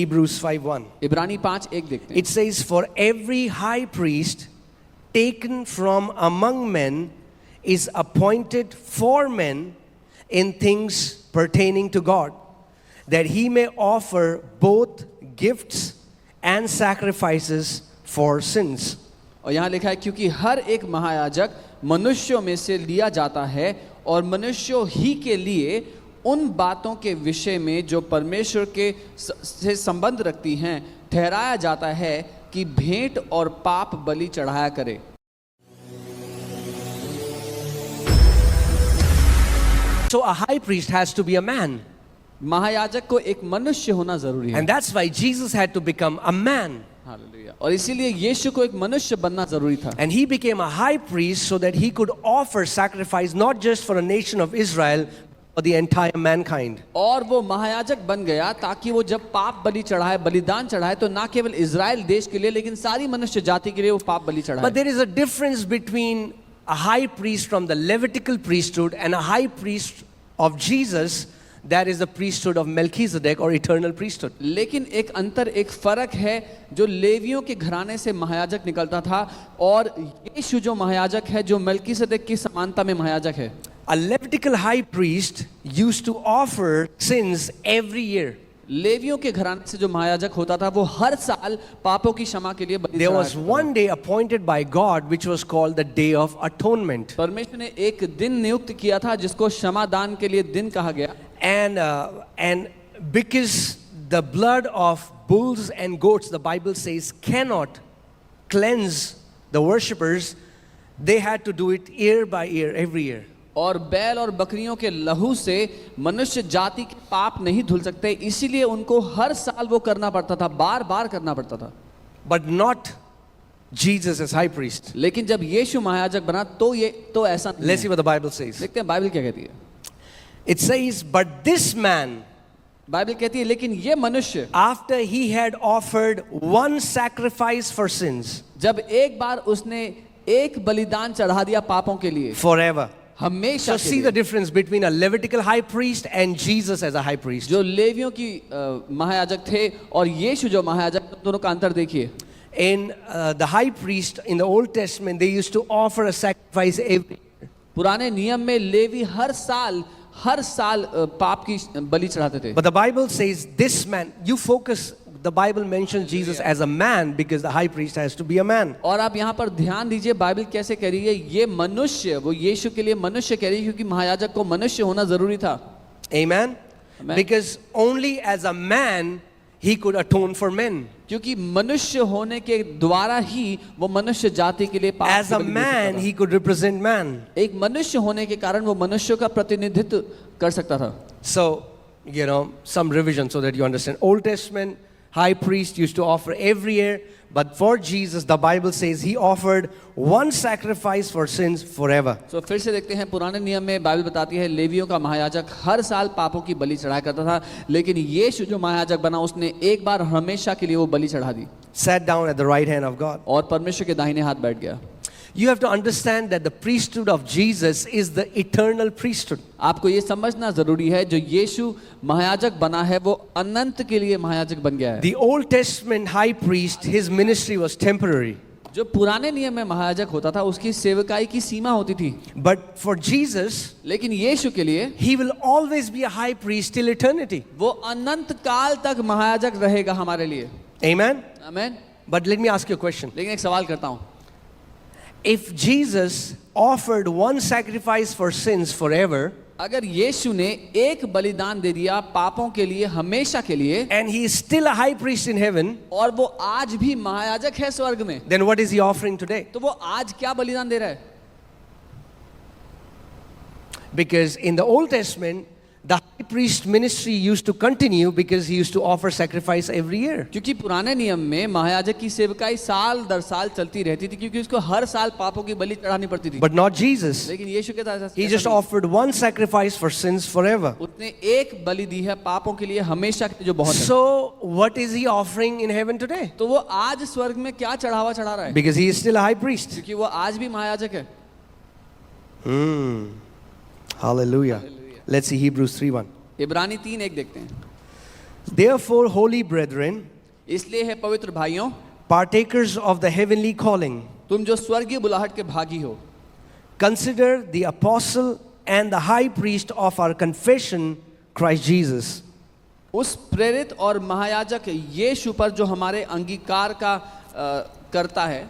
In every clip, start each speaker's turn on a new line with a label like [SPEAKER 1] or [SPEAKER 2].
[SPEAKER 1] Hebrews 5:1.
[SPEAKER 2] इब्रानी 5:1 देखते हैं.
[SPEAKER 1] It says, "For every high priest taken from among men is appointed for men in things pertaining to God, that he may offer both gifts and sacrifices for sins."
[SPEAKER 2] और यहाँ लिखा है क्योंकि हर एक महायाजक मनुष्यों में से लिया जाता है और मनुष्यों ही के लिए उन बातों के विषय में जो परमेश्वर के से संबंध रखती हैं ठहराया जाता है कि भेंट और पाप बलि चढ़ाया करे.
[SPEAKER 1] So a high priest has to be a man.
[SPEAKER 2] महायाजक को एक मनुष्य होना जरूरी है.
[SPEAKER 1] And that's why Jesus had to become a man.
[SPEAKER 2] Hallelujah. और इसीलिए यीशु को एक मनुष्य बनना जरूरी था.
[SPEAKER 1] And he became a high priest so that he could offer sacrifice not just for a nation of Israel but the entire mankind.
[SPEAKER 2] और वो महायाजक बन गया ताकि वो जब पाप बलि चढ़ाए, बलिदान चढ़ाए, तो ना केवल इजराइल देश के लिए लेकिन सारी मनुष्य जाति के लिए वो पाप बलि चढ़ाए.
[SPEAKER 1] But there is a difference between a high priest from the Levitical priesthood and a high priest of Jesus, that is the priesthood of Melchizedek or eternal priesthood.
[SPEAKER 2] लेकिन एक अंतर, एक फर्क है जो लेवियों के घराने से महायाजक निकलता था और यीशु जो महायाजक है जो मल्कीसदेक की समानता में महायाजक है.
[SPEAKER 1] A Levitical high priest used to offer sins every year.
[SPEAKER 2] लेवियों के घराने से जो महायाजक होता था वो हर साल पापों की क्षमा के लिए बलि
[SPEAKER 1] There
[SPEAKER 2] चढ़ाया
[SPEAKER 1] was
[SPEAKER 2] करता
[SPEAKER 1] one day appointed by God which was called the Day of Atonement.
[SPEAKER 2] था. परमेश्वर ने एक दिन नियुक्त किया था जिसको क्षमा दान के लिए दिन कहा गया.
[SPEAKER 1] And because the blood of bulls and goats, the Bible says, cannot cleanse the worshippers, they had to do it year by year, every year.
[SPEAKER 2] और बैल और बकरियों के लहू से मनुष्य जाति के पाप नहीं धुल सकते, इसीलिए उनको हर साल वो करना पड़ता था, बार बार करना पड़ता था.
[SPEAKER 1] But not Jesus as high priest.
[SPEAKER 2] लेकिन जब यीशु महायाजक बना तो ऐसा नहीं
[SPEAKER 1] Let's see
[SPEAKER 2] है.
[SPEAKER 1] what the Bible says.
[SPEAKER 2] देखते हैं बाइबल क्या कहती है.
[SPEAKER 1] It says, "But this man,
[SPEAKER 2] Bible कहती है लेकिन ये मनुष्य
[SPEAKER 1] after he had offered one sacrifice for sins
[SPEAKER 2] जब एक बार उसने एक बलिदान चढ़ा दिया पापों के लिए
[SPEAKER 1] forever."
[SPEAKER 2] हमेशा
[SPEAKER 1] So
[SPEAKER 2] के
[SPEAKER 1] see
[SPEAKER 2] लिए.
[SPEAKER 1] the difference between a Levitical high priest and Jesus as a high priest.
[SPEAKER 2] जो लेवियों की महायाजक थे और यीशु जो महायाजक, दोनों का अंतर देखिए.
[SPEAKER 1] In the high priest in the Old Testament, they used to offer a sacrifice every year.
[SPEAKER 2] पुराने नियम में लेवी हर साल पाप की बलि चढ़ाते थे.
[SPEAKER 1] But the Bible says this man, you focus, the Bible mentions Jesus as a man because the high priest has to be a man.
[SPEAKER 2] और आप यहाँ पर ध्यान दीजिए बाइबल कैसे कह रही है, ये मनुष्य, वो यीशु के लिए मनुष्य कह रही है क्योंकि महायाजक को मनुष्य होना जरूरी था.
[SPEAKER 1] Amen?
[SPEAKER 2] Amen.
[SPEAKER 1] Because only as a man he could atone for men.
[SPEAKER 2] क्योंकि मनुष्य होने के द्वारा ही वो मनुष्य जाति के लिए पाप
[SPEAKER 1] As
[SPEAKER 2] की
[SPEAKER 1] a
[SPEAKER 2] बलि दे
[SPEAKER 1] man
[SPEAKER 2] सकता था.
[SPEAKER 1] he could represent man.
[SPEAKER 2] एक मनुष्य होने के कारण वो मनुष्य का प्रतिनिधित्व कर सकता था.
[SPEAKER 1] So, some revision so that you understand. Old Testament high priest used to offer every year, but for Jesus the Bible says he offered one sacrifice for sins forever.
[SPEAKER 2] तो फिर से देखते हैं पुराने नियम में बाइबल बताती है लेवियों का महायाजक हर साल पापों की बलि चढ़ाया करता था, लेकिन यीशु जो महायाजक बना उसने एक बार हमेशा के लिए वो बलि चढ़ा दी
[SPEAKER 1] Sat down at the right hand of God.
[SPEAKER 2] और परमेश्वर के दाहिने हाथ बैठ गया.
[SPEAKER 1] You have to understand that the priesthood of Jesus is the eternal priesthood.
[SPEAKER 2] आपको ये समझना जरूरी है जो यीशु महायाजक बना है वो अनंत के लिए महायाजक बन गया है.
[SPEAKER 1] The Old Testament high priest, his ministry was temporary.
[SPEAKER 2] जो पुराने नियम में महायाजक होता था उसकी सेवकाई की सीमा होती थी,
[SPEAKER 1] But for Jesus,
[SPEAKER 2] लेकिन यीशु के लिए
[SPEAKER 1] he will always be a high priest till eternity.
[SPEAKER 2] वो अनंत काल तक महायाजक रहेगा हमारे लिए.
[SPEAKER 1] Amen?
[SPEAKER 2] आमीन.
[SPEAKER 1] But let me ask you a question.
[SPEAKER 2] लेकिन एक सवाल करता हूँ,
[SPEAKER 1] If Jesus offered one sacrifice for sins forever,
[SPEAKER 2] अगर यीशु ने एक बलिदान दे दिया पापों के लिए हमेशा के लिए
[SPEAKER 1] and he is still a high priest in heaven,
[SPEAKER 2] और वो आज भी महायाजक है स्वर्ग में,
[SPEAKER 1] then what is he offering today?
[SPEAKER 2] तो वो आज क्या बलिदान दे रहा है?
[SPEAKER 1] Because in the Old Testament, the high priest ministry used to continue because he used to offer sacrifice every year.
[SPEAKER 2] क्योंकि पुराने नियम में महायाजक की सेवकाई साल दर साल चलती रहती थी क्योंकि उसको हर साल पापों की बलि चढ़ानी पड़ती थी.
[SPEAKER 1] But not Jesus.
[SPEAKER 2] लेकिन यीशु के साथ
[SPEAKER 1] He just offered one sacrifice for sins forever.
[SPEAKER 2] उसने एक बलि दी है पापों के लिए हमेशा के लिए, जो बहुत है.
[SPEAKER 1] So, what is he offering in heaven today?
[SPEAKER 2] तो वो आज स्वर्ग में क्या चढ़ावा चढ़ा रहा है?
[SPEAKER 1] Because he is still a high priest.
[SPEAKER 2] क्योंकि वो आज भी महायाजक है.
[SPEAKER 1] Hallelujah. Let's see Hebrews 3:1.
[SPEAKER 2] इब्रानी 3:1 देखते हैं.
[SPEAKER 1] Therefore, holy brethren,
[SPEAKER 2] इसलिए है पवित्र भाइयों,
[SPEAKER 1] partakers of the heavenly calling,
[SPEAKER 2] तुम जो स्वर्गीय बुलाहट के भागी हो,
[SPEAKER 1] consider the apostle and the high priest of our confession, Christ Jesus.
[SPEAKER 2] उस प्रेरित और महायाजक यीशु पर जो हमारे अंगीकार का करता है.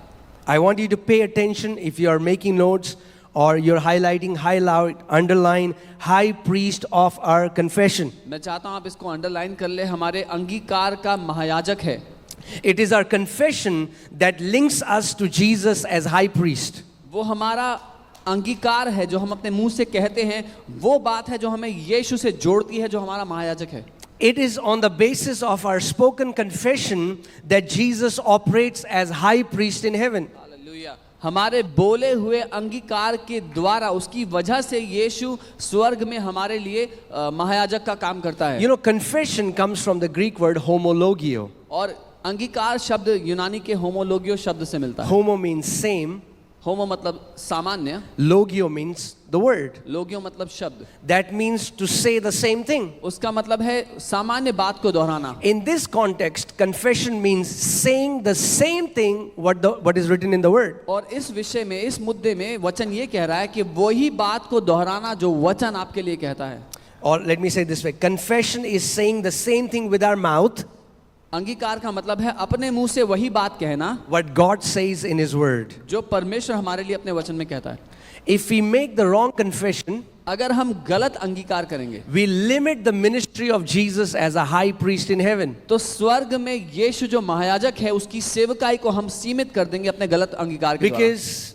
[SPEAKER 1] I want you to pay attention if you are making notes or you're highlighting, highlight, underline, high priest of our confession.
[SPEAKER 2] मैं चाहता हूं आप इसको अंडरलाइन कर ले. हमारे अंगीकार का महायाजक है.
[SPEAKER 1] It is our confession that links us to Jesus as high priest.
[SPEAKER 2] वो हमारा अंगीकार है जो हम अपने मुंह से कहते हैं. वो बात है जो हमें यीशु से जोड़ती है, जो हमारा महायाजक है.
[SPEAKER 1] It is on the basis of our spoken confession that Jesus operates as high priest in heaven.
[SPEAKER 2] Hallelujah. हमारे बोले हुए अंगीकार के द्वारा, उसकी वजह से यीशु स्वर्ग में हमारे लिए महायाजक का काम करता है.
[SPEAKER 1] You know, confession comes from the Greek word homologio.
[SPEAKER 2] और अंगीकार शब्द यूनानी के होमोलोगियो शब्द से मिलता है.
[SPEAKER 1] Homo means same,
[SPEAKER 2] होमो मतलब सामान्य,
[SPEAKER 1] logio means the word.
[SPEAKER 2] लोगियो मतलब शब्द.
[SPEAKER 1] That means to say the same thing.
[SPEAKER 2] उसका मतलब है सामान्य बात को दोहराना.
[SPEAKER 1] In this context, confession means saying the same thing what is written in the word.
[SPEAKER 2] और इस विषय में, इस मुद्दे में वचन ये कह रहा है कि वही बात को दोहराना जो वचन आपके लिए कहता है.
[SPEAKER 1] Or let me say it this way, confession is saying the same thing with our mouth
[SPEAKER 2] अंगीकार का मतलब है अपने मुंह से वही बात कहना
[SPEAKER 1] what God says in his word.
[SPEAKER 2] जो परमेश्वर हमारे लिए अपने वचन में कहता है.
[SPEAKER 1] If we make the wrong confession,
[SPEAKER 2] अगर हम गलत अंगीकार करेंगे
[SPEAKER 1] we limit the ministry of Jesus as a high priest in heaven.
[SPEAKER 2] तो स्वर्ग में यीशु जो महायाजक है उसकी सेवकाई को हम सीमित कर देंगे अपने गलत अंगीकार के द्वारा.
[SPEAKER 1] Because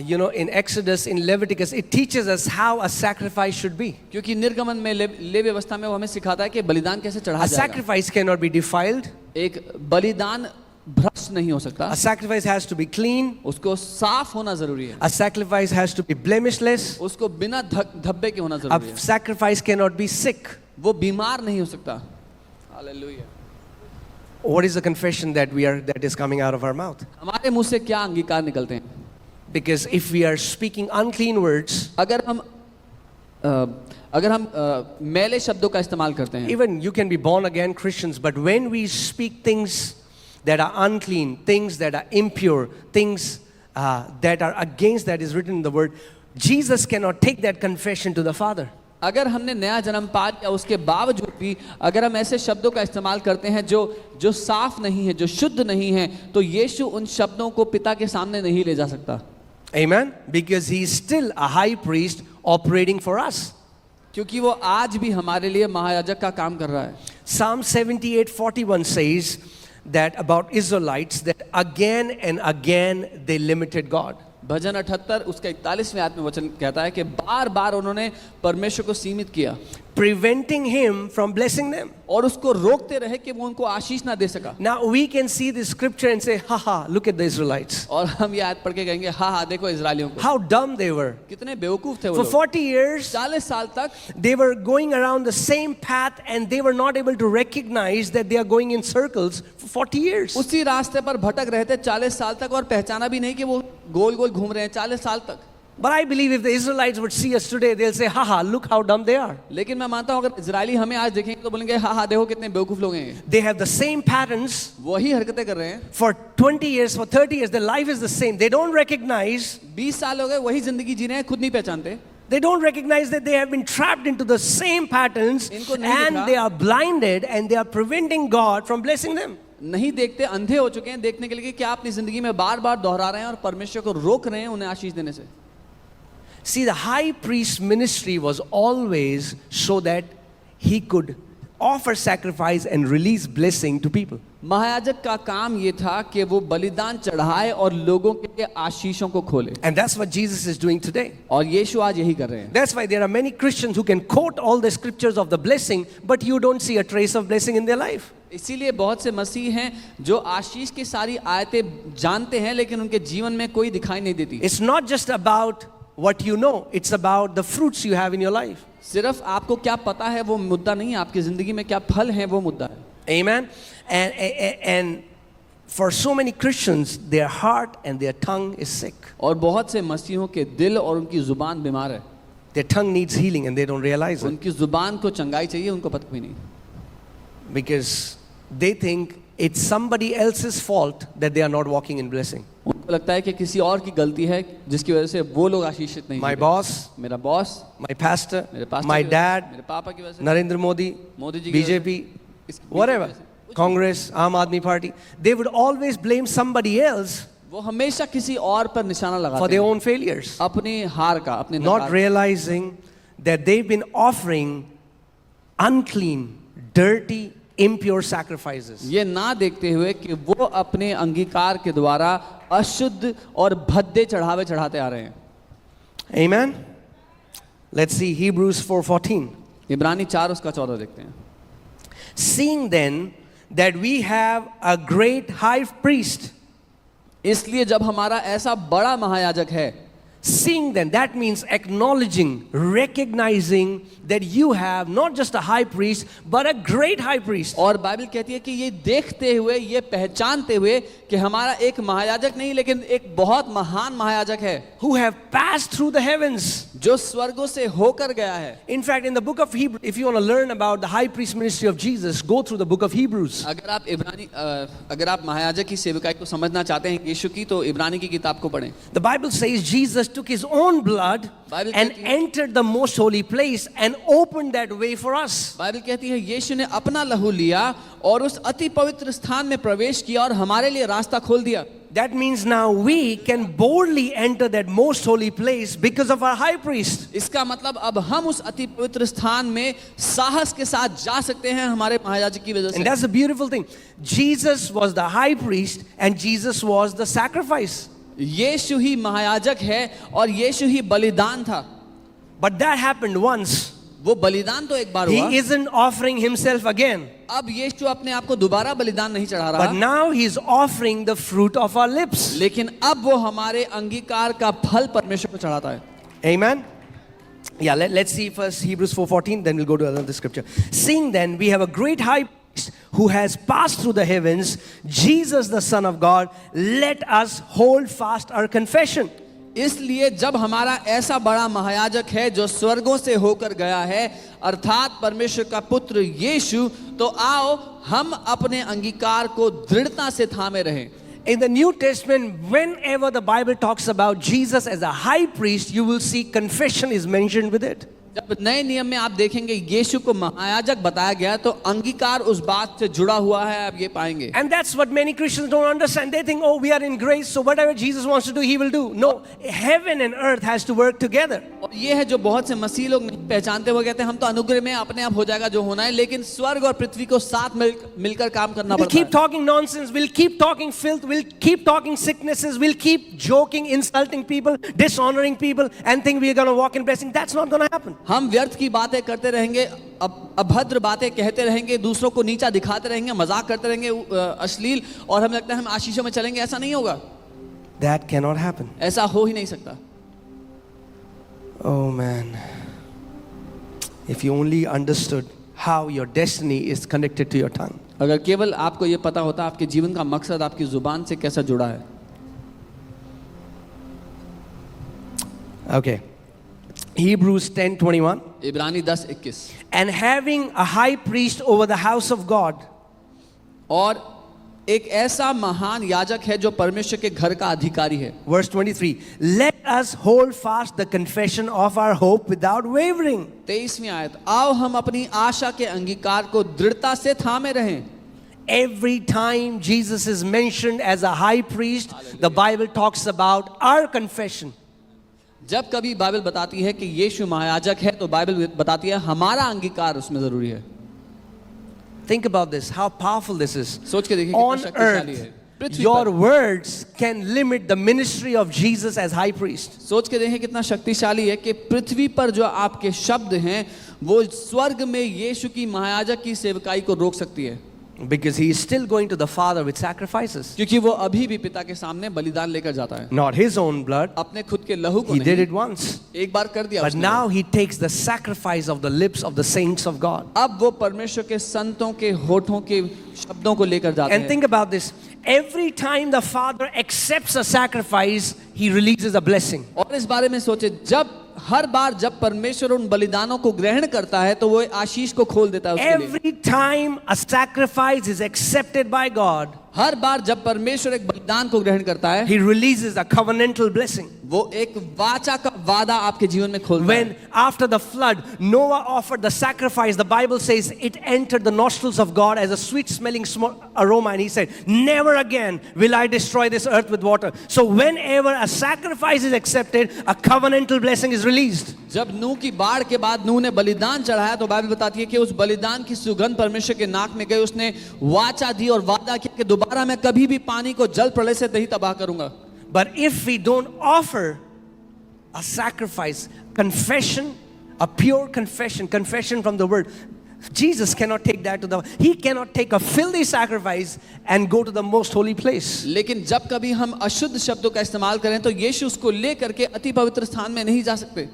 [SPEAKER 1] you know, in Exodus, in Leviticus, it teaches us how a sacrifice should be.
[SPEAKER 2] क्योंकि निर्गमन में ले व्यवस्था में वो हमें सिखाता है कि बलिदान कैसे चढ़ाया
[SPEAKER 1] A
[SPEAKER 2] जाएगा.
[SPEAKER 1] sacrifice cannot be defiled.
[SPEAKER 2] एक बलिदान भ्रष्ट नहीं हो सकता.
[SPEAKER 1] A sacrifice has to be clean.
[SPEAKER 2] उसको साफ होना जरूरी है.
[SPEAKER 1] A sacrifice has to be blemishless.
[SPEAKER 2] उसको बिना धब्बे के होना
[SPEAKER 1] A
[SPEAKER 2] जरूरी है.
[SPEAKER 1] sacrifice cannot be sick.
[SPEAKER 2] वो बीमार नहीं हो सकता. Hallelujah.
[SPEAKER 1] What is the confession that is coming out of our mouth?
[SPEAKER 2] हमारे मुंह से क्या अंगीकार निकलते हैं?
[SPEAKER 1] Because if we are speaking unclean words,
[SPEAKER 2] अगर हम मैले शब्दों का इस्तेमाल करते हैं.
[SPEAKER 1] even you can be born again Christians, but when we speak things that are unclean, things that are impure, things that are against that is written in the word, Jesus cannot take that confession to the Father.
[SPEAKER 2] अगर हमने नया जन्म पा लिया उसके बावजूद भी अगर हम ऐसे शब्दों का इस्तेमाल करते हैं जो साफ नहीं है, जो शुद्ध नहीं है, तो यीशु उन शब्दों को पिता के सामने नहीं ले जा सकता.
[SPEAKER 1] Amen? Because he is still a high priest operating for us.
[SPEAKER 2] क्योंकि वो आज भी हमारे लिए महायाजक का काम कर रहा है.
[SPEAKER 1] Psalm 78:41 says that about Israelites that again and again they limited God.
[SPEAKER 2] भजन 78 उसका 41वें आयत में वचन कहता है कि बार बार उन्होंने परमेश्वर को सीमित किया,
[SPEAKER 1] preventing him from blessing them.
[SPEAKER 2] और उसको रोकते रहे कि वो उनको आशीष ना दे सका.
[SPEAKER 1] Now we can see this scripture and say, ha ha, look at the Israelites.
[SPEAKER 2] और हम ये आयत पढ़ के कहेंगे हाँ हाँ देखो इजरायलियों को,
[SPEAKER 1] How dumb they were.
[SPEAKER 2] कितने बेवकूफ थे वो
[SPEAKER 1] For
[SPEAKER 2] लोग.
[SPEAKER 1] 40 years,
[SPEAKER 2] 40 साल तक
[SPEAKER 1] they were going around the same path and they were not able to recognize that they are going in circles for 40 years.
[SPEAKER 2] उसी रास्ते पर भटक रहे थे 40 साल तक और पहचाना भी नहीं कि वो गोल गोल घूम रहे हैं 40 साल तक.
[SPEAKER 1] But I believe if the Israelites would see us today, they'll say, ha ha, look how dumb they are.
[SPEAKER 2] लेकिन मैं मानता हूँ अगर इजरायली हमें आज देखेंगे तो बोलेंगे हाँ हाँ देखो कितने बेवकूफ लोग हैं.
[SPEAKER 1] They have the same patterns.
[SPEAKER 2] वही हरकतें कर रहे हैं.
[SPEAKER 1] For 20 years, for 30 years, their life is the same. They don't recognize
[SPEAKER 2] 20 साल हो गए वही जिंदगी जी रहे हैं, खुद नहीं पहचानते.
[SPEAKER 1] They don't recognize that they have been trapped into the same patterns
[SPEAKER 2] इनको नहीं दिख
[SPEAKER 1] and
[SPEAKER 2] रहा.
[SPEAKER 1] they are blinded and they are preventing God from blessing them.
[SPEAKER 2] नहीं देखते, अंधे हो चुके हैं देखने के लिए कि क्या अपनी जिंदगी में बार बार दोहरा रहे हैं और परमेश्वर को रोक रहे हैं उन्हें आशीष देने से.
[SPEAKER 1] See, the high priest ministry was always so that he could offer sacrifice and release blessing to people.
[SPEAKER 2] महायाजक का काम ये था कि वो बलिदान चढ़ाए और लोगों के लिए आशीषों को खोले.
[SPEAKER 1] And that's what Jesus is doing today.
[SPEAKER 2] और यीशु आज यही कर रहे हैं.
[SPEAKER 1] That's why there are many Christians who can quote all the scriptures of the blessing, but you don't see a trace of blessing in their life.
[SPEAKER 2] इसीलिए बहुत से मसीह हैं जो आशीष की सारी आयतें जानते हैं लेकिन उनके जीवन में कोई दिखाई नहीं देती.
[SPEAKER 1] It's not just about what you know, it's about the fruits you have in your life.
[SPEAKER 2] सिर्फ आपको क्या पता है वो मुद्दा नहीं है, आपकी जिंदगी में क्या फल हैं वो मुद्दा है.
[SPEAKER 1] Amen. And for so many Christians, their heart and their tongue is sick.
[SPEAKER 2] और बहुत से मसीहों के दिल और उनकी जुबान बीमार है.
[SPEAKER 1] Their tongue needs healing and they don't realize it.
[SPEAKER 2] उनकी जुबान को चंगाई चाहिए, उनको पता भी नहीं.
[SPEAKER 1] because they think it's somebody else's fault that they are not walking in blessing.
[SPEAKER 2] उनको लगता है कि किसी और की गलती है जिसकी वजह से वो लोग आशीषित नहीं
[SPEAKER 1] My
[SPEAKER 2] होते।
[SPEAKER 1] boss,
[SPEAKER 2] मेरा बॉस,
[SPEAKER 1] my pastor,
[SPEAKER 2] मेरे पास्टर
[SPEAKER 1] my
[SPEAKER 2] की वजह से,
[SPEAKER 1] dad,
[SPEAKER 2] मेरे पापा की वजह से,
[SPEAKER 1] Narendra Modi,
[SPEAKER 2] मोदी जी की वजह से,
[SPEAKER 1] BJP,
[SPEAKER 2] इसकी
[SPEAKER 1] whatever,
[SPEAKER 2] वजह से,
[SPEAKER 1] Congress, Aam Aadmi Party, they would always blame somebody else
[SPEAKER 2] वो हमेशा किसी और पर निशाना
[SPEAKER 1] for
[SPEAKER 2] लगाते
[SPEAKER 1] their
[SPEAKER 2] हैं
[SPEAKER 1] own failures,
[SPEAKER 2] अपनी हार का, अपने
[SPEAKER 1] not
[SPEAKER 2] नकार।
[SPEAKER 1] realizing that they've been offering unclean, dirty, impure sacrifices.
[SPEAKER 2] ये ना देखते हुए कि वो अपने अंगीकार के द्वारा अशुद्ध और भद्दे चढ़ावे चढ़ाते आ रहे हैं।
[SPEAKER 1] Amen. Let's see Hebrews 4:14.
[SPEAKER 2] इब्रानी 4 उसका 14 देखते हैं।
[SPEAKER 1] Seeing then that we have a great high priest,
[SPEAKER 2] इसलिए जब हमारा ऐसा बड़ा महायाजक है,
[SPEAKER 1] seeing then, that means acknowledging, recognizing that you have not just a high priest, but a great high priest.
[SPEAKER 2] और बाइबल कहती है कि ये देखते हुए, ये पहचानते हुए कि हमारा एक महायाजक नहीं लेकिन एक बहुत महान महायाजक है
[SPEAKER 1] Who have passed through the heavens.
[SPEAKER 2] जो स्वर्गों से होकर गया है।
[SPEAKER 1] In fact, in the book of Hebrews, if you want to learn about the high priest ministry of Jesus, go through the book of Hebrews.
[SPEAKER 2] अगर आप महायाजक की सेविकाई को समझना चाहते हैं यीशु की, तो इब्रानी की किताब को पढ़ें।
[SPEAKER 1] The Bible says Jesus took his own blood
[SPEAKER 2] Bible
[SPEAKER 1] and
[SPEAKER 2] कहती है-
[SPEAKER 1] entered the most holy place and opened that way for us.
[SPEAKER 2] Bible कहती है यीशु ने अपना लहू लिया और उस अति पवित्र स्थान में प्रवेश किया और हमारे लिए रास्ता खोल दिया।
[SPEAKER 1] That means now we can boldly enter that most holy place because of our high priest.
[SPEAKER 2] इसका मतलब अब हम उस अति पवित्र स्थान में साहस के साथ जा सकते हैं हमारे महायाजक की वजह
[SPEAKER 1] And
[SPEAKER 2] से।
[SPEAKER 1] that's the beautiful thing. Jesus was the high priest and Jesus was the sacrifice.
[SPEAKER 2] यीशु ही महायाजक है और यीशु ही बलिदान था।
[SPEAKER 1] But that happened once.
[SPEAKER 2] वो बलिदान तो एक बार हुआ।
[SPEAKER 1] He isn't offering himself again.
[SPEAKER 2] अब यीशु अपने आप को दोबारा बलिदान नहीं चढ़ा
[SPEAKER 1] But
[SPEAKER 2] रहा,
[SPEAKER 1] now he's offering the fruit of our lips.
[SPEAKER 2] लेकिन अब वो हमारे अंगीकार का फल परमेश्वर को चढ़ाता है।
[SPEAKER 1] Amen. Yeah, let's see first Hebrews 4:14, then we'll go to another scripture. Seeing then we have a great high priest who has passed through the heavens, Jesus the Son of God, let us hold fast our confession.
[SPEAKER 2] इसलिए जब हमारा ऐसा बड़ा महायाजक है जो स्वर्गों से होकर गया है, अर्थात परमेश्वर का पुत्र यीशु, तो आओ हम अपने अंगीकार को दृढ़ता से थामे रहें।
[SPEAKER 1] In the New Testament, whenever the Bible talks about Jesus as a high priest, you will see confession is mentioned with it.
[SPEAKER 2] जब नए नियम में आप देखेंगे यीशु को महायाजक बताया गया तो अंगीकार उस बात से जुड़ा हुआ है, आप ये पाएंगे।
[SPEAKER 1] And that's what many Christians don't understand. They think, oh, we are in grace, so whatever Jesus wants to do, he will do. No, heaven and earth has to work together.
[SPEAKER 2] और ये है जो बहुत से मसीह लोग नहीं पहचानते, वो कहते हैं हम तो अनुग्रह में अपने आप हो जाएगा जो होना है, लेकिन स्वर्ग और पृथ्वी को साथ मिलकर काम करना
[SPEAKER 1] We'll
[SPEAKER 2] पड़ता
[SPEAKER 1] keep
[SPEAKER 2] है।
[SPEAKER 1] talking nonsense, we'll keep talking filth, we'll keep talking sicknesses, we'll keep joking, insulting people, dishonoring people, and think we're going to walk in blessing. That's not going to happen.
[SPEAKER 2] हम व्यर्थ की बातें करते रहेंगे, अभद्र बातें कहते रहेंगे, दूसरों को नीचा दिखाते रहेंगे, मजाक करते रहेंगे अश्लील, और हमें लगता है हम आशीषों में चलेंगे। ऐसा नहीं होगा,
[SPEAKER 1] That cannot happen.
[SPEAKER 2] ऐसा हो ही नहीं सकता।
[SPEAKER 1] Oh man. If you only understood how your destiny is connected to your tongue.
[SPEAKER 2] अगर केवल आपको ये पता होता आपके जीवन का मकसद आपकी जुबान से कैसा जुड़ा है।
[SPEAKER 1] Okay. Hebrews 10:21.
[SPEAKER 2] इब्रानी 10:21।
[SPEAKER 1] And having a high priest over the house of God.
[SPEAKER 2] और एक ऐसा महान याजक है जो परमेश्वर के घर का अधिकारी है।
[SPEAKER 1] Verse 23. Let us hold fast the confession of our hope without wavering.
[SPEAKER 2] 23वीं आयत, आओ हम अपनी आशा के अंगीकार को दृढ़ता से थामे रहें।
[SPEAKER 1] Every time Jesus is mentioned as a high priest, the Bible talks about our confession.
[SPEAKER 2] जब कभी बाइबल बताती है कि यीशु महायाजक है तो बाइबल बताती है हमारा अंगीकार उसमें जरूरी है।
[SPEAKER 1] Think about this, how powerful this is.
[SPEAKER 2] सोच के देखिए कितना
[SPEAKER 1] On
[SPEAKER 2] शक्तिशाली है।
[SPEAKER 1] earth,
[SPEAKER 2] पृथ्वी
[SPEAKER 1] your
[SPEAKER 2] पर
[SPEAKER 1] words can limit the ministry of Jesus as high priest.
[SPEAKER 2] सोच के देखें कितना शक्तिशाली है कि पृथ्वी पर जो आपके शब्द हैं वो स्वर्ग में यीशु की महायाजक की सेवकाई को रोक सकती है।
[SPEAKER 1] Because he is still going to the Father with sacrifices.
[SPEAKER 2] क्योंकि वो अभी भी पिता के सामने बलिदान लेकर जाता है,
[SPEAKER 1] Not his own blood.
[SPEAKER 2] अपने खुद के लहू को
[SPEAKER 1] He did
[SPEAKER 2] नहीं।
[SPEAKER 1] it once.
[SPEAKER 2] एक बार कर दिया
[SPEAKER 1] But
[SPEAKER 2] उसने।
[SPEAKER 1] now he takes the sacrifice of the lips of the saints of God.
[SPEAKER 2] अब वो परमेश्वर के संतों के होठों के शब्दों को लेकर जाते
[SPEAKER 1] And
[SPEAKER 2] हैं।
[SPEAKER 1] think about this. Every time the Father accepts a sacrifice, he releases a blessing.
[SPEAKER 2] और इस बारे में सोचे, जब हर बार जब परमेश्वर उन बलिदानों को ग्रहण करता है तो वो आशीष को खोल देता है उसके लिए।
[SPEAKER 1] Every time a sacrifice is accepted by God,
[SPEAKER 2] हर बार जब परमेश्वर एक बलिदान को ग्रहण करता है
[SPEAKER 1] He releases a covenantal blessing.
[SPEAKER 2] वो एक वाचा का वादा आपके जीवन में खोलता है।
[SPEAKER 1] When after the flood, Noah offered the sacrifice, the Bible says it entered the nostrils of God as a sweet smelling aroma, and he said, never again will I destroy this earth with water. So whenever a sacrifice is accepted, a covenantal blessing is released.
[SPEAKER 2] जब नूह की बाढ़ के बाद नूह ने बलिदान चढ़ाया तो Bible बताती है कि उस बलिदान की सुगंध परमेश्वर के नाक में गई। उसने वाचा दी और वादा किया कि दोबारा मैं कभी भी पानी को जल प्रलय से नहीं तबाह करूंगा।
[SPEAKER 1] But if we don't offer a sacrifice, confession, a pure confession from the word, Jesus cannot take that to the, He cannot take a filthy sacrifice and go to the most holy place.
[SPEAKER 2] लेकिन जब कभी हम अशुद्ध शब्दों का इस्तेमाल करें तो यीशु उसको लेकर के अति पवित्र स्थान में नहीं जा सकते।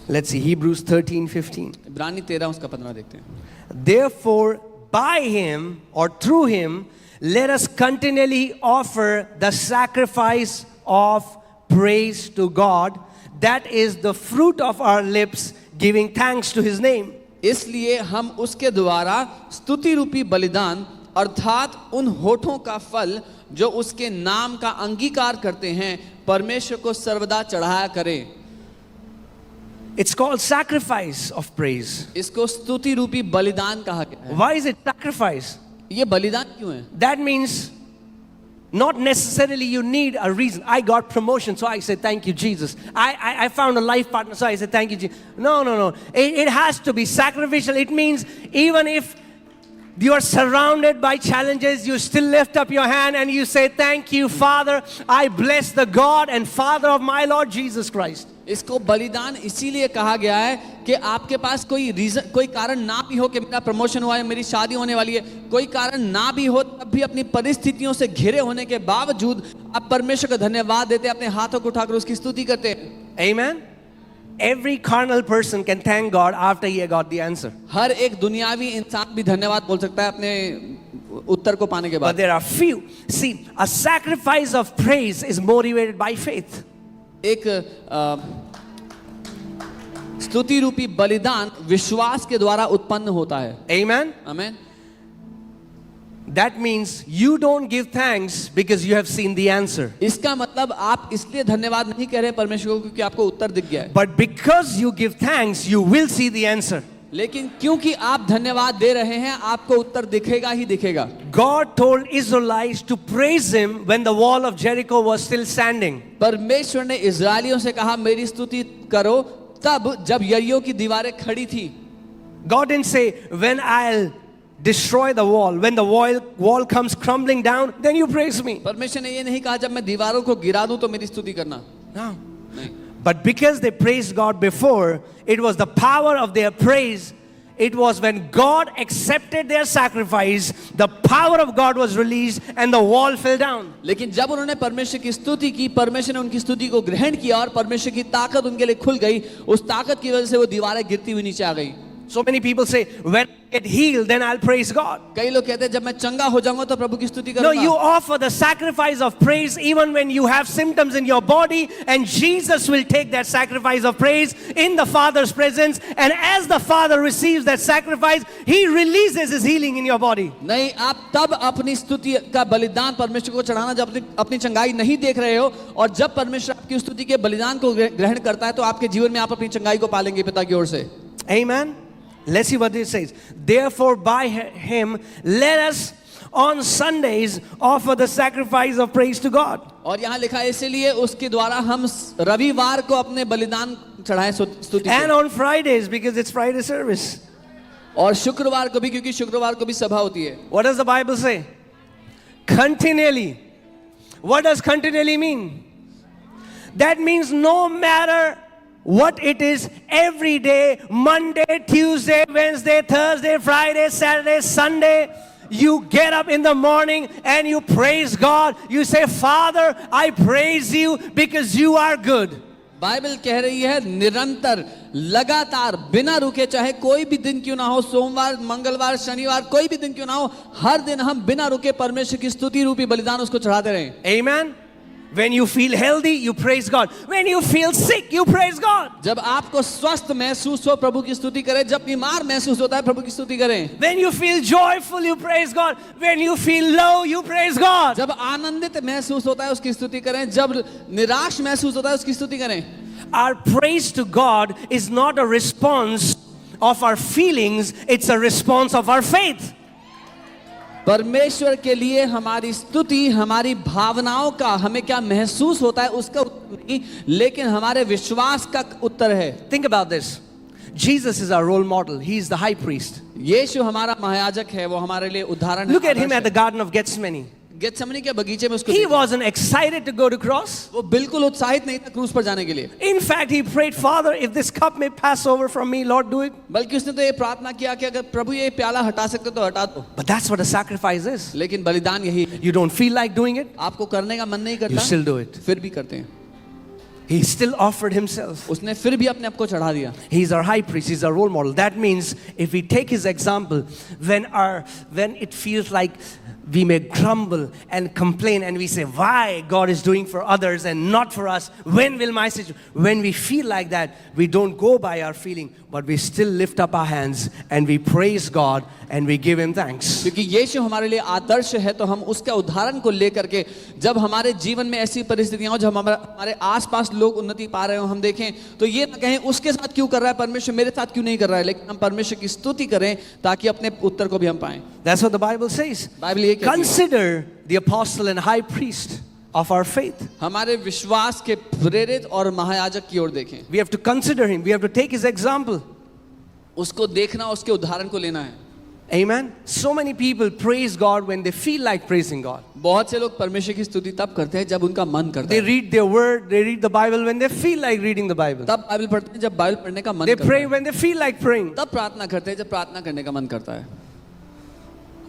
[SPEAKER 1] Let's see, Hebrews 13:15.
[SPEAKER 2] इब्रानी 13 उसका 15 देखते हैं।
[SPEAKER 1] Therefore, by Him or through Him, let us continually offer the sacrifice of praise to God, that is the fruit of our lips, giving thanks to His name.
[SPEAKER 2] इसलिए हम उसके द्वारा स्तुति रूपी बलिदान अर्थात उन होठों का फल जो उसके नाम का अंगीकार करते हैं परमेश्वर को सर्वदा चढ़ाया करें।
[SPEAKER 1] It's called sacrifice of praise.
[SPEAKER 2] इसको स्तुति रूपी बलिदान कहा गया है।
[SPEAKER 1] Why is it sacrifice?
[SPEAKER 2] ये बलिदान क्यों है?
[SPEAKER 1] That means not necessarily you need a reason. I got promotion, so I say thank you, Jesus. I found a life partner, so I say thank you, Jesus. No. It has to be sacrificial. It means even if you are surrounded by challenges, you still lift up your hand and you say, thank you, Father. I bless the God and Father of my Lord Jesus Christ.
[SPEAKER 2] इसको बलिदान इसीलिए कहा गया है कि आपके पास कोई reason, कोई कारण ना भी हो कि मेरा प्रमोशन हुआ है, मेरी शादी होने वाली है, कोई कारण ना भी हो, तब भी अपनी परिस्थितियों से घिरे होने के बावजूद आप परमेश्वर का धन्यवाद देते हैं, अपने हाथों को उठाकर उसकी स्तुति करते हैं।
[SPEAKER 1] Amen. Every carnal person can thank God after he got the answer.
[SPEAKER 2] हर एक दुनियावी इंसान भी धन्यवाद बोल सकता है अपने उत्तर को पाने के
[SPEAKER 1] But
[SPEAKER 2] बाद।
[SPEAKER 1] there are few. See, a sacrifice of praise is motivated by faith.
[SPEAKER 2] एक स्तुति रूपी बलिदान विश्वास के द्वारा उत्पन्न होता है।
[SPEAKER 1] Amen.
[SPEAKER 2] आमीन।
[SPEAKER 1] That means you don't give thanks because you have seen the answer.
[SPEAKER 2] इसका मतलब आप इसलिए धन्यवाद नहीं कह रहे परमेश्वर को क्योंकि आपको उत्तर दिख गया है,
[SPEAKER 1] But because you give thanks, you will see the answer.
[SPEAKER 2] लेकिन क्योंकि आप धन्यवाद दे रहे हैं आपको उत्तर दिखेगा ही दिखेगा।
[SPEAKER 1] God told Israelites to praise Him when the wall of Jericho was still standing.
[SPEAKER 2] परमेश्वर ने इजरायलियों से कहा मेरी स्तुति करो तब जब यरीहो की दीवारें खड़ी थी।
[SPEAKER 1] God didn't say, when I'll destroy the wall, when the wall comes crumbling down, then you praise me.
[SPEAKER 2] परमेश्वर ने ये नहीं कहा जब मैं दीवारों को गिरा दूं तो मेरी स्तुति करना।
[SPEAKER 1] No.
[SPEAKER 2] नहीं,
[SPEAKER 1] But because they praised God before, it was the power of their praise. It was when God accepted their sacrifice, the power of God was released and the wall fell down.
[SPEAKER 2] लेकिन जब उन्होंने परमेश्वर की स्तुति की, परमेश्वर ने उनकी स्तुति को ग्रहण किया और परमेश्वर की ताकत उनके लिए खुल गई, उस ताकत की वजह से वो दीवारें गिरती हुई नीचे आ गई।
[SPEAKER 1] So many people say, when I get healed, then I'll praise God.
[SPEAKER 2] कई लोग कहते हैं जब मैं चंगा हो जाऊंगा तो प्रभु की स्तुति
[SPEAKER 1] No, you
[SPEAKER 2] करूंगा।
[SPEAKER 1] offer the sacrifice of praise even when you have symptoms in your body, and Jesus will take that sacrifice of praise in the Father's presence, and as the Father receives that sacrifice, He releases His healing in your body.
[SPEAKER 2] नहीं, आप तब अपनी स्तुति का बलिदान परमेश्वर को चढ़ाना जब अपनी चंगाई नहीं देख रहे हो, और जब परमेश्वर आपकी स्तुति के बलिदान को ग्रहण करता है तो आपके जीवन में आप अपनी चंगाई को पालेंगे पिता की ओर से।
[SPEAKER 1] Amen. Let's see what it says. Therefore, by Him, let us on Sundays offer the sacrifice of praise to God.
[SPEAKER 2] और यहाँ लिखा है इसीलिए उसके द्वारा हम रविवार को अपने बलिदान चढ़ाएं स्तुति
[SPEAKER 1] And
[SPEAKER 2] को।
[SPEAKER 1] on Fridays, because it's Friday service.
[SPEAKER 2] और शुक्रवार को भी क्योंकि शुक्रवार को भी सभा होती है।
[SPEAKER 1] What does the Bible say? Continually. What does continually mean? That means no matter what it is, every day, Monday, Tuesday, Wednesday, Thursday, Friday, Saturday, Sunday, you get up in the morning and you praise God. You say, Father, I praise you because you are good.
[SPEAKER 2] Bible कह रही है निरंतर लगातार बिना रुके, चाहे कोई भी दिन क्यों ना हो, सोमवार, मंगलवार, शनिवार, कोई भी दिन क्यों ना हो, हर दिन हम बिना रुके परमेश्वर की स्तुति रूपी बलिदान उसको चढ़ाते रहें।
[SPEAKER 1] Amen. When you feel healthy, you praise God. When you feel sick, you praise God.
[SPEAKER 2] जब आपको स्वस्थ महसूस हो प्रभु की स्तुति करें, जब बीमार महसूस होता है प्रभु की स्तुति करें।
[SPEAKER 1] When you feel joyful, you praise God. When you feel low, you praise God.
[SPEAKER 2] जब आनंदित महसूस होता है उसकी स्तुति करें, जब निराश महसूस होता है उसकी स्तुति करें।
[SPEAKER 1] Our praise to God is not a response of our feelings, it's a response of our faith.
[SPEAKER 2] परमेश्वर के लिए हमारी स्तुति हमारी भावनाओं का हमें क्या महसूस होता है उसका उत्तर नहीं, लेकिन हमारे विश्वास का उत्तर है।
[SPEAKER 1] Think about this. Jesus is our role model. He is the high priest.
[SPEAKER 2] यीशु हमारा महायाजक है, वो हमारे लिए उदाहरण है।
[SPEAKER 1] Look at him at the Garden of Gethsemane.
[SPEAKER 2] Gethsemane के बगीचे में उसको
[SPEAKER 1] He
[SPEAKER 2] देखिए।
[SPEAKER 1] wasn't excited to go to cross.
[SPEAKER 2] वो बिल्कुल उत्साहित नहीं था क्रूस पर जाने के लिए,
[SPEAKER 1] In fact, he prayed, Father, if this cup may pass over from me, Lord, do it.
[SPEAKER 2] बल्कि उसने तो ये प्रार्थना किया कि अगर प्रभु ये प्याला हटा सकते तो हटा दो।
[SPEAKER 1] But that's what a sacrifice is.
[SPEAKER 2] लेकिन बलिदान यही है,
[SPEAKER 1] You don't feel like doing it,
[SPEAKER 2] आपको करने का मन नहीं
[SPEAKER 1] you
[SPEAKER 2] करता,
[SPEAKER 1] still do it.
[SPEAKER 2] फिर भी करते हैं।
[SPEAKER 1] He still offered himself.
[SPEAKER 2] उसने फिर भी अपने आप को चढ़ा दिया।
[SPEAKER 1] He's our high priest, he's our role model. That means if we take his example, when it feels like we may grumble and complain and we say, why God is doing for others and not for us, when we feel like that, we don't go by our feeling, but we still lift up our hands and we praise God and we give him thanks.
[SPEAKER 2] क्योंकि यीशु हमारे लिए आदर्श है, तो हम उसके उदाहरण को लेकर के जब हमारे जीवन में ऐसी परिस्थितियां हो, जब हमारे आसपास लोग उन्नति पा रहे हो, हम देखें तो ये ना कहें उसके साथ क्यों कर रहा है परमेश्वर, मेरे साथ क्यों नहीं कर रहा है, लेकिन हम परमेश्वर की स्तुति करें ताकि अपने उत्तर को भी हम पाएं।
[SPEAKER 1] That's what the Bible says.
[SPEAKER 2] Bible ये कहती है।
[SPEAKER 1] Consider the apostle and high priest of our faith.
[SPEAKER 2] हमारे विश्वास के प्रेरित और महायाजक की ओर देखें,
[SPEAKER 1] We have to consider him. We have to take his example.
[SPEAKER 2] उसको देखना, उसके उदाहरण को लेना है।
[SPEAKER 1] Amen. So many people praise God when they feel like praising God.
[SPEAKER 2] बहुत से लोग परमेश्वर की स्तुति तब करते हैं जब उनका मन करता
[SPEAKER 1] They
[SPEAKER 2] है,
[SPEAKER 1] read their word, they read the Bible when they feel like reading the Bible.
[SPEAKER 2] तब बाइबल पढ़ते हैं जब बाइबल पढ़ने का मन
[SPEAKER 1] They
[SPEAKER 2] करता
[SPEAKER 1] pray
[SPEAKER 2] है,
[SPEAKER 1] when they feel like praying.
[SPEAKER 2] तब प्रार्थना करते हैं जब प्रार्थना करने का मन करता है।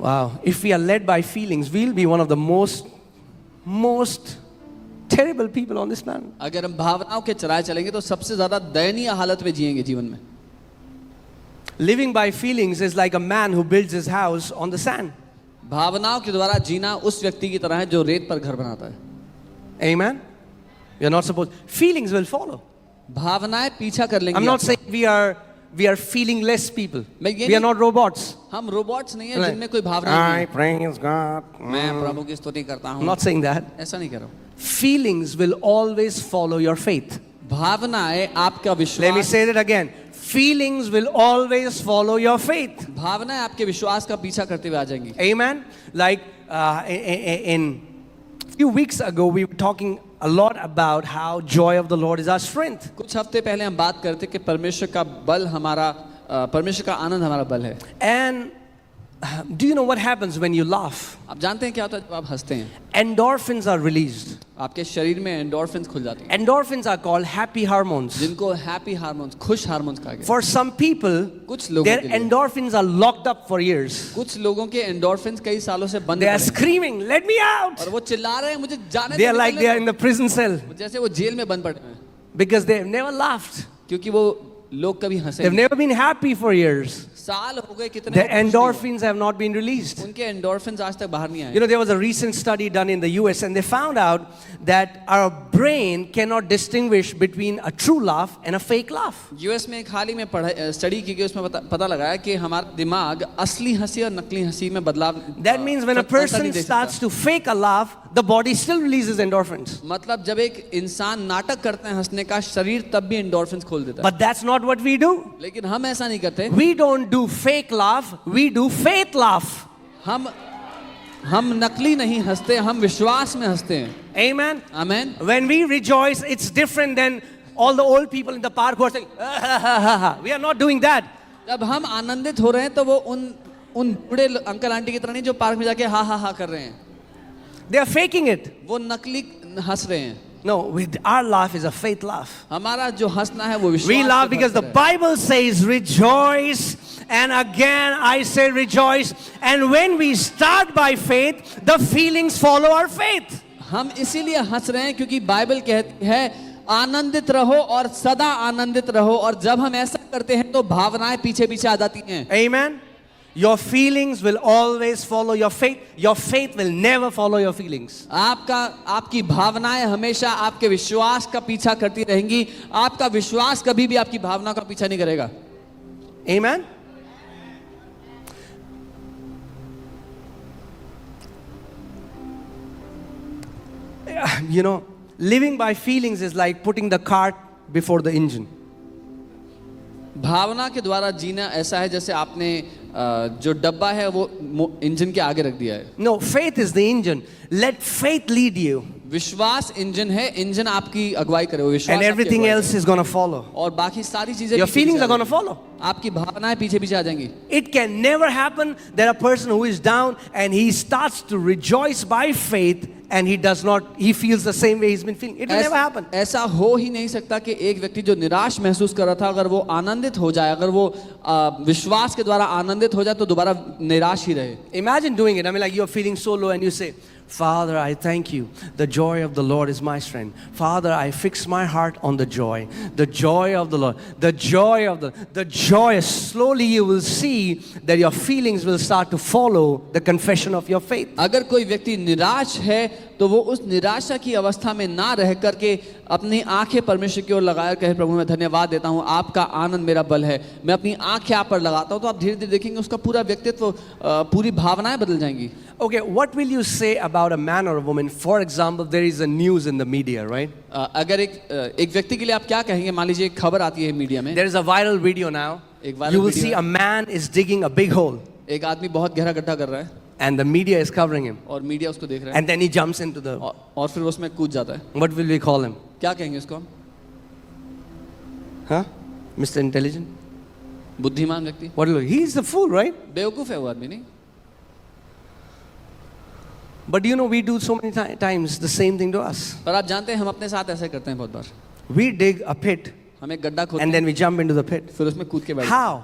[SPEAKER 1] Wow. If we are led by feelings, we'll be one of the most terrible people on this planet.
[SPEAKER 2] अगर हम भावनाओं के चराए चलेंगे तो सबसे ज्यादा दयनीय हालत में जिएंगे जीवन में।
[SPEAKER 1] Living by feelings is like a man who builds his house on the sand.
[SPEAKER 2] भावनाओं के द्वारा जीना उस व्यक्ति की तरह है जो रेत पर घर बनाता है।
[SPEAKER 1] Amen. We are not supposed. Feelings will follow.
[SPEAKER 2] भावनाएं पीछा कर लेंगी।
[SPEAKER 1] I'm not
[SPEAKER 2] आपका।
[SPEAKER 1] saying we are feelingless people.
[SPEAKER 2] मैं ये
[SPEAKER 1] We are
[SPEAKER 2] नहीं-
[SPEAKER 1] not robots.
[SPEAKER 2] हम रोबोट्स नहीं है जिनमें कोई भावना
[SPEAKER 1] I
[SPEAKER 2] नहीं है।
[SPEAKER 1] praise God.
[SPEAKER 2] मैं प्रभु की स्तुति करता
[SPEAKER 1] I'm
[SPEAKER 2] हूँ,
[SPEAKER 1] not saying that.
[SPEAKER 2] ऐसा नहीं कर रहा हूँ।
[SPEAKER 1] Feelings will always follow your faith.
[SPEAKER 2] भावनाएं आपका
[SPEAKER 1] Let me
[SPEAKER 2] विश्वास,
[SPEAKER 1] say that again. Feelings will always follow your faith.
[SPEAKER 2] भावनाएं आपके विश्वास का पीछा करते हुए आ जाएंगी।
[SPEAKER 1] Amen. Like in few weeks ago, we were talking a lot about how joy of the Lord is our strength.
[SPEAKER 2] कुछ हफ्ते पहले हम बात करते कि परमेश्वर का बल हमारा, परमेश्वर का आनंद हमारा बल है।
[SPEAKER 1] And do you know what happens when you laugh?
[SPEAKER 2] आप जानते हैं क्या होता है जब आप हंसते हैं?
[SPEAKER 1] Endorphins are released.
[SPEAKER 2] आपके शरीर में एंडोर्फिन्स खुल जाती हैं,
[SPEAKER 1] Endorphins are called happy hormones.
[SPEAKER 2] जिनको हैप्पी हार्मोन्स, खुश हार्मोन्स कहा गया।
[SPEAKER 1] For some people,
[SPEAKER 2] कुछ लोगों
[SPEAKER 1] their
[SPEAKER 2] के लिए,
[SPEAKER 1] endorphins are locked up for years.
[SPEAKER 2] कुछ लोगों के एंडोर्फिन्स कई सालों से बंद
[SPEAKER 1] They are
[SPEAKER 2] पड़े हैं।
[SPEAKER 1] screaming, "Let me out!"
[SPEAKER 2] और वो चिल्ला रहे हैं मुझे जाने
[SPEAKER 1] They are
[SPEAKER 2] दो,
[SPEAKER 1] like they are in the prison cell
[SPEAKER 2] निकलने दो। जैसे वो जेल में बंद पड़े हैं,
[SPEAKER 1] because they have never laughed.
[SPEAKER 2] क्योंकि वो लोग कभी हंसे
[SPEAKER 1] They've
[SPEAKER 2] नहीं।
[SPEAKER 1] never been happy for years.
[SPEAKER 2] साल हो गए कितने,
[SPEAKER 1] The
[SPEAKER 2] वो खुश नहीं
[SPEAKER 1] endorphins have not been released.
[SPEAKER 2] हुए। उनके एंडोर्फिन्स आज तक बाहर नहीं आए।
[SPEAKER 1] You know, there was a recent study done in the US and they found out that our brain cannot distinguish between a true laugh and a fake laugh.
[SPEAKER 2] US में एक हाल ही में स्टडी की गई, उसमें पता लगा कि हमारा दिमाग असली हंसी और नकली हंसी में बदलाव,
[SPEAKER 1] That means when a
[SPEAKER 2] अंतर नहीं
[SPEAKER 1] person
[SPEAKER 2] देख सकता।
[SPEAKER 1] starts to fake a laugh, the body still releases endorphins.
[SPEAKER 2] मतलब जब एक इंसान नाटक करते हैं हंसने का, शरीर तब भी एंडोर्फिन्स खोल देता है।
[SPEAKER 1] But that's not what we do.
[SPEAKER 2] लेकिन हम ऐसा नहीं करते।
[SPEAKER 1] We don't do fake laugh, we do faith laugh.
[SPEAKER 2] हम नकली नहीं हंसते, हम विश्वास में हंसते हैं।
[SPEAKER 1] Amen.
[SPEAKER 2] Amen.
[SPEAKER 1] When we rejoice, it's different than all the old people in the park who are saying, "Ah, ha, ha, ha, ha." We are not doing that.
[SPEAKER 2] जब हम आनंदित हो रहे हैं तो वो उन बूढ़े अंकल आंटी की तरह नहीं जो पार्क में जाके हा हा हा कर रहे हैं,
[SPEAKER 1] They are faking it.
[SPEAKER 2] वो नकली हंस रहे हैं।
[SPEAKER 1] No, our laugh is a faith laugh.
[SPEAKER 2] हमारा जो हंसना है वो विश्वास
[SPEAKER 1] We
[SPEAKER 2] से
[SPEAKER 1] laugh because the
[SPEAKER 2] भरकर है।
[SPEAKER 1] Bible says rejoice, and again I say rejoice. And when we start by faith, the feelings follow our faith.
[SPEAKER 2] हम इसीलिए हंस रहे हैं क्योंकि बाइबल कहती है आनंदित रहो और सदा आनंदित रहो, और जब हम ऐसा करते हैं तो भावनाएं पीछे पीछे आ जाती हैं।
[SPEAKER 1] Amen. Your feelings will always follow your faith. Your faith will never follow your feelings.
[SPEAKER 2] आपकी भावनाएं हमेशा आपके विश्वास का पीछा करती रहेंगी, आपका विश्वास कभी भी आपकी भावना का पीछा नहीं करेगा।
[SPEAKER 1] Amen? You know, living by feelings is like putting the cart before the engine.
[SPEAKER 2] भावना के द्वारा जीना ऐसा है जैसे आपने जो डब्बा है वो इंजन के आगे रख दिया है।
[SPEAKER 1] No, faith is the engine. Let faith lead you.
[SPEAKER 2] विश्वास इंजन है, इंजन आपकी अगुवाई करे, वो विश्वास
[SPEAKER 1] And everything else is going to follow.
[SPEAKER 2] और बाकी सारी चीजें
[SPEAKER 1] Your
[SPEAKER 2] पीछे
[SPEAKER 1] feelings
[SPEAKER 2] पीछे
[SPEAKER 1] are going to
[SPEAKER 2] uh
[SPEAKER 1] follow.
[SPEAKER 2] जाएंगी। आपकी भावनाएं पीछे पीछे आ जाएंगी।
[SPEAKER 1] It can never happen that a person who is down and he starts to rejoice by faith and he feels the same way he's been feeling. It will never happen.
[SPEAKER 2] ऐसा हो ही नहीं सकता कि एक व्यक्ति जो निराश महसूस कर रहा था अगर वो आनंदित हो जाए, अगर वो विश्वास के द्वारा आनंदित हो जाए तो दोबारा निराश ही रहे।
[SPEAKER 1] Imagine doing it. I mean, like you're feeling so low and you say, Father, I thank you. The joy of the Lord is my strength. Father, I fix my heart on the joy. The joy of the Lord. The joy of the joy. Slowly you will see that your feelings will start to follow the confession of your faith.
[SPEAKER 2] अगर कोई व्यक्ति निराश है तो वो उस निराशा की अवस्था में ना रह करके अपनी आंखें परमेश्वर की ओर लगाया, कहे प्रभु मैं धन्यवाद देता हूँ, आपका आनंद मेरा बल है, मैं अपनी आंखें आप पर लगाता हूँ, तो आप धीरे धीरे देखेंगे उसका पूरा व्यक्तित्व, पूरी भावनाएं बदल जाएंगी।
[SPEAKER 1] Okay, what will you say about a man or a woman? For example, there is a news in the media, right?
[SPEAKER 2] अगर एक व्यक्ति के लिए आप क्या कहेंगे? मान लीजिए एक खबर आती है मीडिया में,
[SPEAKER 1] There is a viral video now.
[SPEAKER 2] एक viral
[SPEAKER 1] You will
[SPEAKER 2] video
[SPEAKER 1] see
[SPEAKER 2] है।
[SPEAKER 1] a man is digging a big hole
[SPEAKER 2] एक आदमी बहुत गहरा गड्ढा कर रहा है
[SPEAKER 1] and the media is covering him.
[SPEAKER 2] और मीडिया उसको देख रहा है
[SPEAKER 1] And then he jumps into the...
[SPEAKER 2] और फिर उसमें कूद जाता है।
[SPEAKER 1] What will we call him?
[SPEAKER 2] क्या कहेंगे उसको हम?
[SPEAKER 1] Huh? Mr. Intelligent?
[SPEAKER 2] बुद्धिमान व्यक्ति,
[SPEAKER 1] What will we... He's the fool, right?
[SPEAKER 2] बेवकूफ है वो आदमी, नहीं?
[SPEAKER 1] But you know, we do so many times the same thing to us.
[SPEAKER 2] पर आप जानते हैं हम अपने साथ ऐसे करते हैं बहुत बार।
[SPEAKER 1] We dig a pit
[SPEAKER 2] हम एक गड्ढा खोदते
[SPEAKER 1] and
[SPEAKER 2] हैं,
[SPEAKER 1] then we jump into the pit.
[SPEAKER 2] फिर उसमें कूद के बैठते हैं।
[SPEAKER 1] How?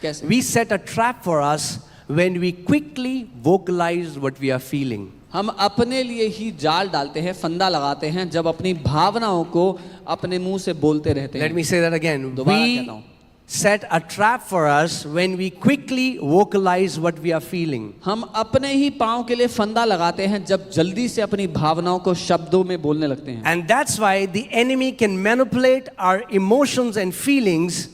[SPEAKER 2] कैसे?
[SPEAKER 1] We set a trap for us when we quickly vocalize what we are feeling.
[SPEAKER 2] हम अपने लिए ही जाल डालते हैं, फंदा लगाते हैं जब अपनी भावनाओं को अपने मुंह से बोलते रहते
[SPEAKER 1] Let
[SPEAKER 2] हैं।
[SPEAKER 1] me say that again.
[SPEAKER 2] दोबारा
[SPEAKER 1] We
[SPEAKER 2] कहता हूँ,
[SPEAKER 1] set a trap for us when we quickly vocalize what we are feeling.
[SPEAKER 2] हम अपने ही पाँव के लिए फंदा लगाते हैं जब जल्दी से अपनी भावनाओं को शब्दों में बोलने लगते हैं।
[SPEAKER 1] And that's why the enemy can manipulate our emotions and feelings,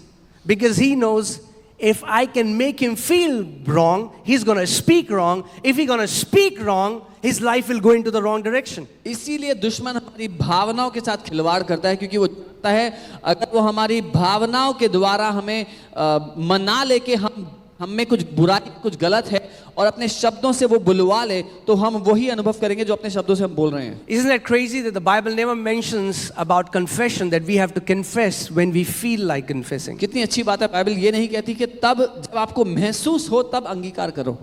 [SPEAKER 1] because he knows if I can make him feel wrong, he's going to speak wrong. If he's going to speak wrong, his life will go into the wrong direction.
[SPEAKER 2] इसीलिए दुश्मन हमारी भावनाओं के साथ खिलवाड़ करता है, क्योंकि वो चाहता है अगर वो हमारी भावनाओं के द्वारा हमें मना ले कि हम में कुछ बुराई, कुछ गलत है और अपने शब्दों से वो बुलवा ले, तो हम वही अनुभव करेंगे जो अपने शब्दों से हम बोल रहे हैं।
[SPEAKER 1] Isn't that crazy that the Bible never mentions about confession, that we have to confess when we feel like confessing?
[SPEAKER 2] कितनी अच्छी बात है, बाइबल ये नहीं कहती कि तब जब आपको महसूस हो तब अंगीकार करो।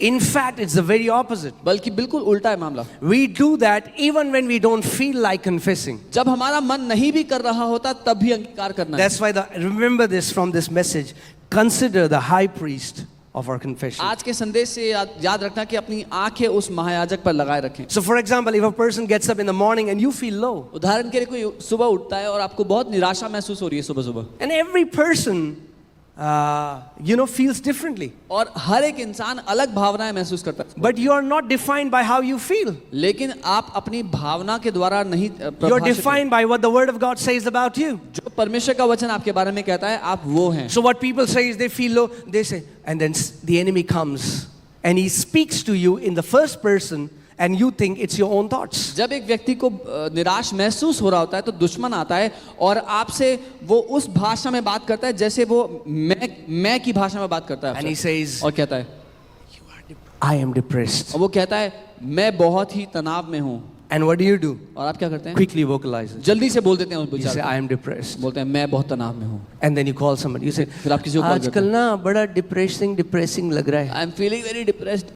[SPEAKER 1] In fact, it's the very opposite.
[SPEAKER 2] बल्कि बिल्कुल उल्टा है मामला।
[SPEAKER 1] We do that even when we don't feel like confessing.
[SPEAKER 2] जब हमारा मन नहीं भी कर रहा होता तब भी अंगीकार करना है।
[SPEAKER 1] That's why remember this from this message. Consider the high priest of our confession.
[SPEAKER 2] आज के संदेश से याद रखना कि अपनी आंखें उस महायाजक पर लगाए रखें।
[SPEAKER 1] So for example, if a person gets up in the morning and you feel low,
[SPEAKER 2] उदाहरण के लिए कोई सुबह उठता है और आपको बहुत निराशा महसूस हो रही है सुबह सुबह,
[SPEAKER 1] and every person feels differently.
[SPEAKER 2] और हर एक इंसान अलग भावनाएं महसूस करता है,
[SPEAKER 1] But you are not defined by how you feel.
[SPEAKER 2] लेकिन आप अपनी भावना के द्वारा नहीं
[SPEAKER 1] You are
[SPEAKER 2] प्रभावित हैं।
[SPEAKER 1] defined by what the Word of God says about you.
[SPEAKER 2] जो परमेश्वर का वचन आपके बारे में कहता है आप वो हैं।
[SPEAKER 1] So what people say is they feel low, they say, and then the enemy comes and he speaks to you in the first person and you think it's your own thoughts.
[SPEAKER 2] जब एक व्यक्ति को निराश महसूस हो रहा होता है तो दुश्मन आता है और आपसे वो उस भाषा में बात करता है जैसे वो मैं की भाषा में बात करता है
[SPEAKER 1] And he
[SPEAKER 2] आपसे।
[SPEAKER 1] says,
[SPEAKER 2] और कहता है
[SPEAKER 1] I am depressed.
[SPEAKER 2] और वो कहता है मैं बहुत ही तनाव में हूँ।
[SPEAKER 1] And what do?
[SPEAKER 2] और आप क्या करते हैं?
[SPEAKER 1] Quickly vocalize it.
[SPEAKER 2] जल्दी से बोल देते हैं उस
[SPEAKER 1] You
[SPEAKER 2] विचार
[SPEAKER 1] say,
[SPEAKER 2] को।
[SPEAKER 1] I am depressed.
[SPEAKER 2] बोलते हैं मैं बहुत तनाव में हूँ।
[SPEAKER 1] And then you call somebody. You say,
[SPEAKER 2] फिर आप किसी को कॉल करते
[SPEAKER 1] आजकल ना बड़ा depressing लग रहा है.
[SPEAKER 2] I am feeling very depressed.